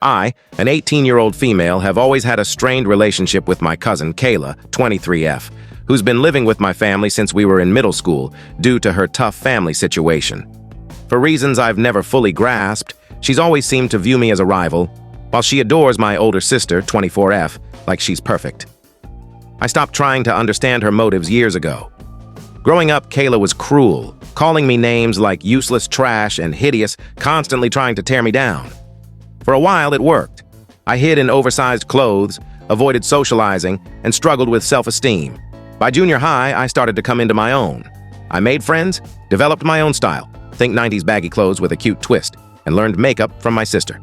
I, an 18-year-old female, have always had a strained relationship with my cousin, Kayla, 23F, who's been living with my family since we were in middle school due to her tough family situation. For reasons I've never fully grasped, she's always seemed to view me as a rival, while she adores my older sister, 24F, like she's perfect. I stopped trying to understand her motives years ago. Growing up, Kayla was cruel, calling me names like useless trash and hideous, constantly trying to tear me down. For a while, it worked. I hid in oversized clothes, avoided socializing, and struggled with self-esteem. By junior high, I started to come into my own. I made friends, developed my own style, think 90s baggy clothes with a cute twist, and learned makeup from my sister.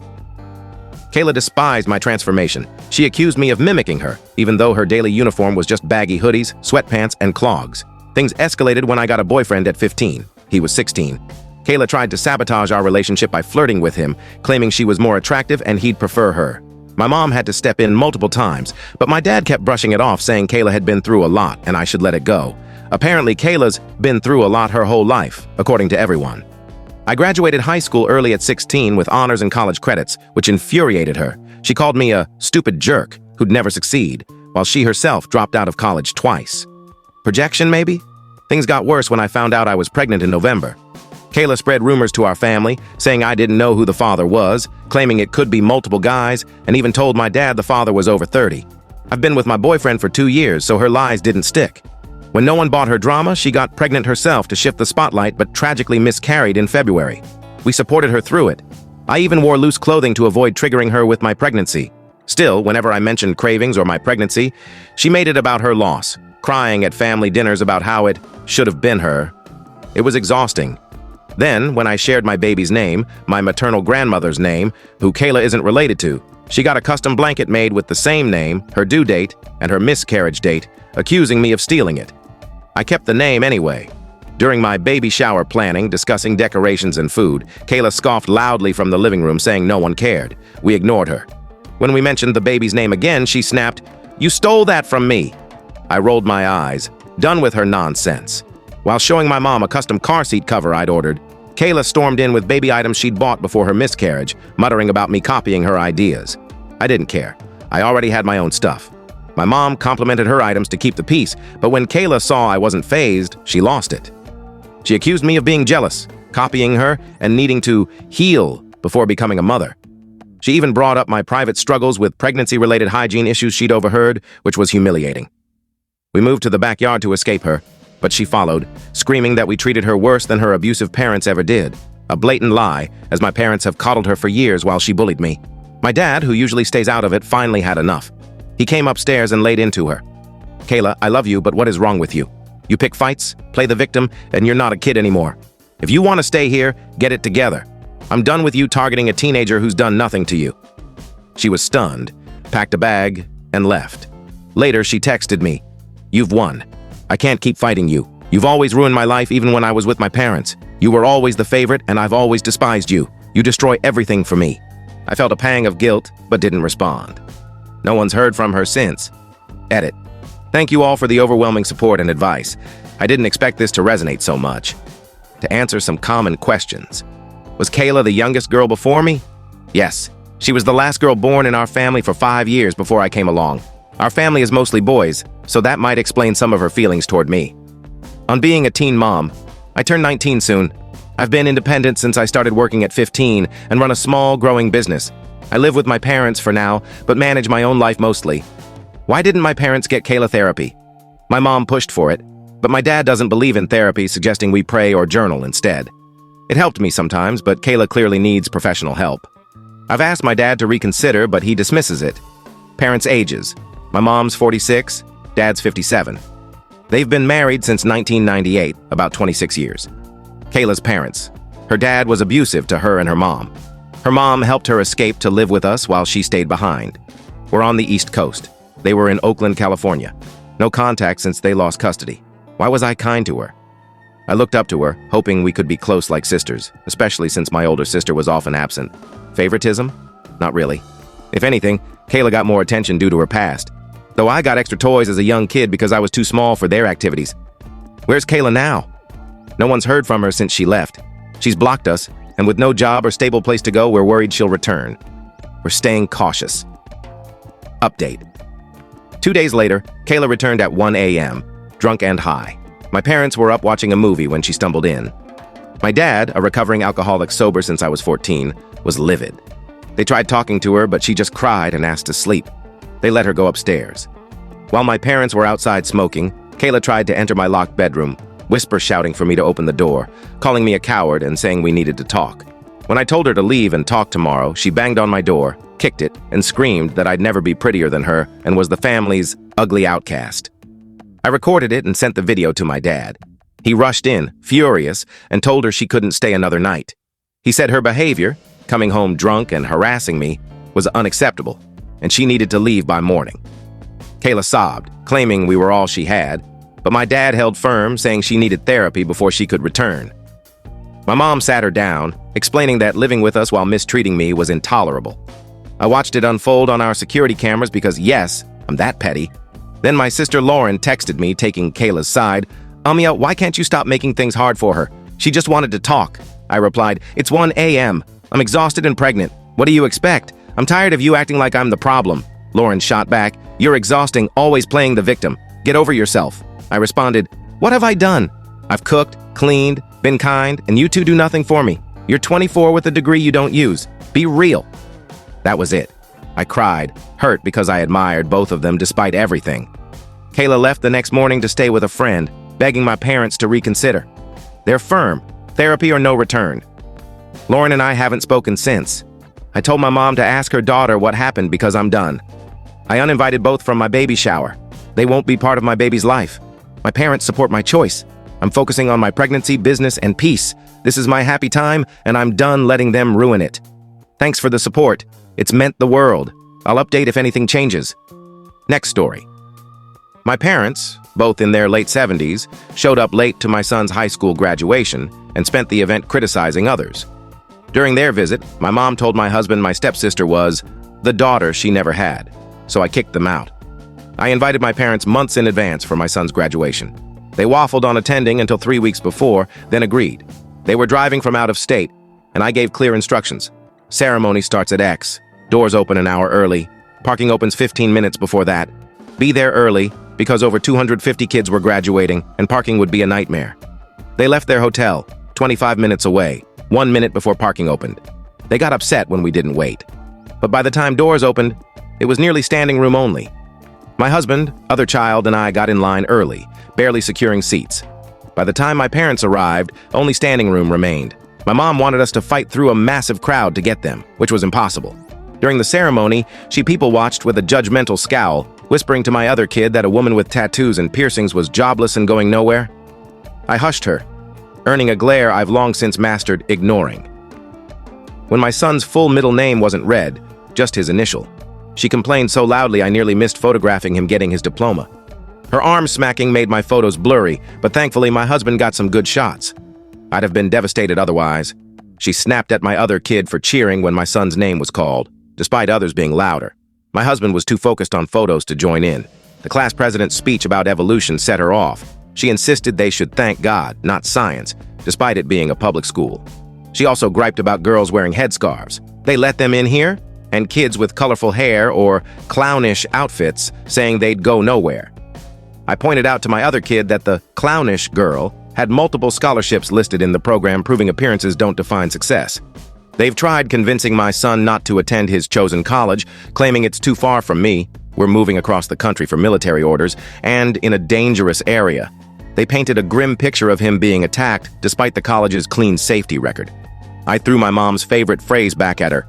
Kayla despised my transformation. She accused me of mimicking her, even though her daily uniform was just baggy hoodies, sweatpants, and clogs. Things escalated when I got a boyfriend at 15. He was 16. Kayla tried to sabotage our relationship by flirting with him, claiming she was more attractive and he'd prefer her. My mom had to step in multiple times, but my dad kept brushing it off, saying Kayla had been through a lot and I should let it go. Apparently, Kayla's been through a lot her whole life, according to everyone. I graduated high school early at 16 with honors and college credits, which infuriated her. She called me a stupid jerk who'd never succeed, while she herself dropped out of college twice. Projection, maybe? Things got worse when I found out I was pregnant in November. Kayla spread rumors to our family, saying I didn't know who the father was, claiming it could be multiple guys, and even told my dad the father was over 30. I've been with my boyfriend for 2 years, so her lies didn't stick. When no one bought her drama, she got pregnant herself to shift the spotlight, but tragically miscarried in February. We supported her through it. I even wore loose clothing to avoid triggering her with my pregnancy. Still, whenever I mentioned cravings or my pregnancy, she made it about her loss, crying at family dinners about how it should have been her. It was exhausting. Then, when I shared my baby's name, my maternal grandmother's name, who Kayla isn't related to, she got a custom blanket made with the same name, her due date, and her miscarriage date, accusing me of stealing it. I kept the name anyway. During my baby shower planning, discussing decorations and food, Kayla scoffed loudly from the living room, saying no one cared. We ignored her. When we mentioned the baby's name again, she snapped, "You stole that from me." I rolled my eyes, done with her nonsense. While showing my mom a custom car seat cover I'd ordered, Kayla stormed in with baby items she'd bought before her miscarriage, muttering about me copying her ideas. I didn't care. I already had my own stuff. My mom complimented her items to keep the peace, but when Kayla saw I wasn't fazed, she lost it. She accused me of being jealous, copying her, and needing to heal before becoming a mother. She even brought up my private struggles with pregnancy-related hygiene issues she'd overheard, which was humiliating. We moved to the backyard to escape her, but she followed, screaming that we treated her worse than her abusive parents ever did. A blatant lie, as my parents have coddled her for years while she bullied me. My dad, who usually stays out of it, finally had enough. He came upstairs and laid into her. "Kayla, I love you, but what is wrong with you? You pick fights, play the victim, and you're not a kid anymore. If you want to stay here, get it together. I'm done with you targeting a teenager who's done nothing to you." She was stunned, packed a bag, and left. Later, she texted me, "You've won. I can't keep fighting you. You've always ruined my life even when I was with my parents. You were always the favorite, and I've always despised you. You destroy everything for me." I felt a pang of guilt, but didn't respond. No one's heard from her since. Edit. Thank you all for the overwhelming support and advice. I didn't expect this to resonate so much. To answer some common questions. Was Kayla the youngest girl before me? Yes. She was the last girl born in our family for 5 years before I came along. Our family is mostly boys, so that might explain some of her feelings toward me. On being a teen mom, I turn 19 soon. I've been independent since I started working at 15 and run a small, growing business. I live with my parents for now, but manage my own life mostly. Why didn't my parents get Kayla therapy? My mom pushed for it, but my dad doesn't believe in therapy, suggesting we pray or journal instead. It helped me sometimes, but Kayla clearly needs professional help. I've asked my dad to reconsider, but he dismisses it. Parents' ages. My mom's 46, dad's 57. They've been married since 1998, about 26 years. Kayla's parents. Her dad was abusive to her and her mom. Her mom helped her escape to live with us while she stayed behind. We're on the East Coast. They were in Oakland, California. No contact since they lost custody. Why was I kind to her? I looked up to her, hoping we could be close like sisters, especially since my older sister was often absent. Favoritism? Not really. If anything, Kayla got more attention due to her past. Though I got extra toys as a young kid because I was too small for their activities. Where's Kayla now? No one's heard from her since she left. She's blocked us, and with no job or stable place to go, we're worried she'll return. We're staying cautious. Update. 2 days later, Kayla returned at 1 a.m., drunk and high. My parents were up watching a movie when she stumbled in. My dad, a recovering alcoholic sober since I was 14, was livid. They tried talking to her, but she just cried and asked to sleep. They let her go upstairs. While my parents were outside smoking, Kayla tried to enter my locked bedroom, whisper shouting for me to open the door, calling me a coward and saying we needed to talk. When I told her to leave and talk tomorrow, she banged on my door, kicked it, and screamed that I'd never be prettier than her and was the family's ugly outcast. I recorded it and sent the video to my dad. He rushed in, furious, and told her she couldn't stay another night. He said her behavior, coming home drunk and harassing me, was unacceptable, and she needed to leave by morning. Kayla sobbed, claiming we were all she had, but my dad held firm, saying she needed therapy before she could return. My mom sat her down, explaining that living with us while mistreating me was intolerable. I watched it unfold on our security cameras because, yes, I'm that petty. Then my sister Lauren texted me, taking Kayla's side. "Amia, why can't you stop making things hard for her? She just wanted to talk." I replied, "It's 1 a.m. I'm exhausted and pregnant. What do you expect? I'm tired of you acting like I'm the problem." Lauren shot back, "You're exhausting, always playing the victim. Get over yourself." I responded, "What have I done? I've cooked, cleaned, been kind, and you two do nothing for me. You're 24 with a degree you don't use. Be real." That was it. I cried, hurt because I admired both of them despite everything. Kayla left the next morning to stay with a friend, begging my parents to reconsider. They're firm, therapy or no return. Lauren and I haven't spoken since. I told my mom to ask her daughter what happened because I'm done. I uninvited both from my baby shower. They won't be part of my baby's life. My parents support my choice. I'm focusing on my pregnancy, business, and peace. This is my happy time, and I'm done letting them ruin it. Thanks for the support. It's meant the world. I'll update if anything changes. Next story. My parents, both in their late 70s, showed up late to my son's high school graduation and spent the event criticizing others. During their visit, my mom told my husband my stepsister was the daughter she never had, so I kicked them out. I invited my parents months in advance for my son's graduation. They waffled on attending until 3 weeks before, then agreed. They were driving from out of state, and I gave clear instructions. Ceremony starts at X. Doors open an hour early. Parking opens 15 minutes before that. Be there early, because over 250 kids were graduating, and parking would be a nightmare. They left their hotel, 25 minutes away, 1 minute before parking opened. They got upset when we didn't wait. But by the time doors opened, it was nearly standing room only. My husband, other child, and I got in line early, barely securing seats. By the time my parents arrived, only standing room remained. My mom wanted us to fight through a massive crowd to get them, which was impossible. During the ceremony, she people-watched with a judgmental scowl, whispering to my other kid that a woman with tattoos and piercings was jobless and going nowhere. I hushed her, earning a glare I've long since mastered ignoring. When my son's full middle name wasn't read, just his initial, she complained so loudly I nearly missed photographing him getting his diploma. Her arm smacking made my photos blurry, but thankfully my husband got some good shots. I'd have been devastated otherwise. She snapped at my other kid for cheering when my son's name was called, despite others being louder. My husband was too focused on photos to join in. The class president's speech about evolution set her off. She insisted they should thank God, not science, despite it being a public school. She also griped about girls wearing headscarves. They let them in here? And kids with colorful hair or clownish outfits saying they'd go nowhere. I pointed out to my other kid that the clownish girl had multiple scholarships listed in the program, proving appearances don't define success. They've tried convincing my son not to attend his chosen college, claiming it's too far from me. We're moving across the country for military orders, and in a dangerous area. They painted a grim picture of him being attacked, despite the college's clean safety record. I threw my mom's favorite phrase back at her.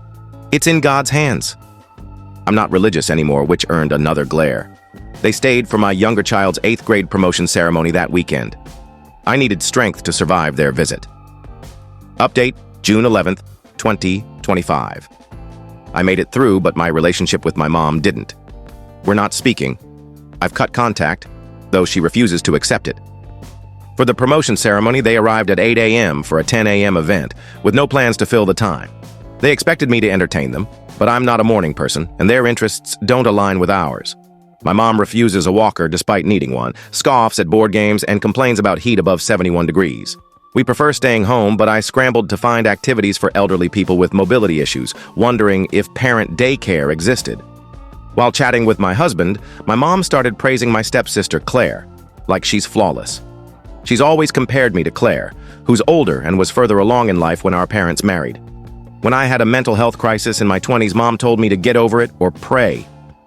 It's in God's hands. I'm not religious anymore, which earned another glare. They stayed for my younger child's 8th grade promotion ceremony that weekend. I needed strength to survive their visit. Update, June 11th, 2025. I made it through, but my relationship with my mom didn't. We're not speaking. I've cut contact, though she refuses to accept it. For the promotion ceremony, they arrived at 8 a.m. for a 10 a.m. event, with no plans to fill the time. They expected me to entertain them, but I'm not a morning person, and their interests don't align with ours. My mom refuses a walker despite needing one, scoffs at board games, and complains about heat above 71 degrees. We prefer staying home, but I scrambled to find activities for elderly people with mobility issues, wondering if parent daycare existed. While chatting with my husband, my mom started praising my stepsister Claire, like she's flawless. She's always compared me to Claire, who's older and was further along in life when our parents married. When I had a mental health crisis in my 20s, Mom told me to get over it or pray.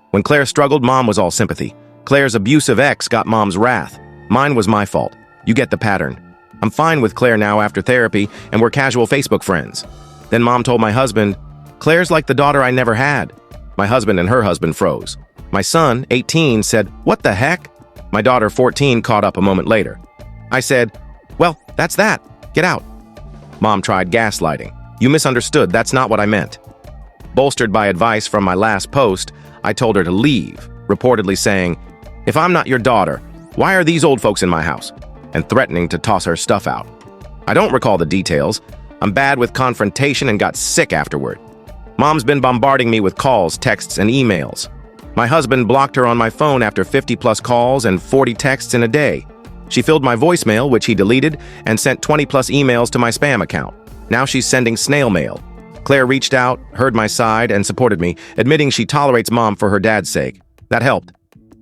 When Claire struggled, Mom was all sympathy. Claire's abusive ex got Mom's wrath. Mine was my fault. You get the pattern. I'm fine with Claire now after therapy, and we're casual Facebook friends. Then Mom told my husband, Claire's like the daughter I never had. My husband and her husband froze. My son, 18, said, what the heck? My daughter, 14, caught up a moment later. I said, well, that's that. Get out. Mom tried gaslighting. You misunderstood. That's not what I meant. Bolstered by advice from my last post, I told her to leave, reportedly saying, if I'm not your daughter, why are these old folks in my house? And threatening to toss her stuff out. I don't recall the details. I'm bad with confrontation and got sick afterward. Mom's been bombarding me with calls, texts, and emails. My husband blocked her on my phone after 50-plus calls and 40 texts in a day. She filled my voicemail, which he deleted, and sent 20-plus emails to my spam account. Now she's sending snail mail. Claire reached out, heard my side, and supported me, admitting she tolerates Mom for her dad's sake. That helped.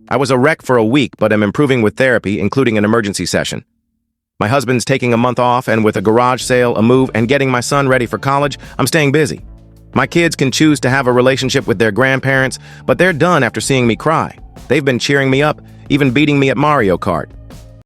I was a wreck for a week, but am improving with therapy, including an emergency session. My husband's taking a month off, and with a garage sale, a move, and getting my son ready for college, I'm staying busy. My kids can choose to have a relationship with their grandparents, but they're done after seeing me cry. They've been cheering me up, even beating me at Mario Kart.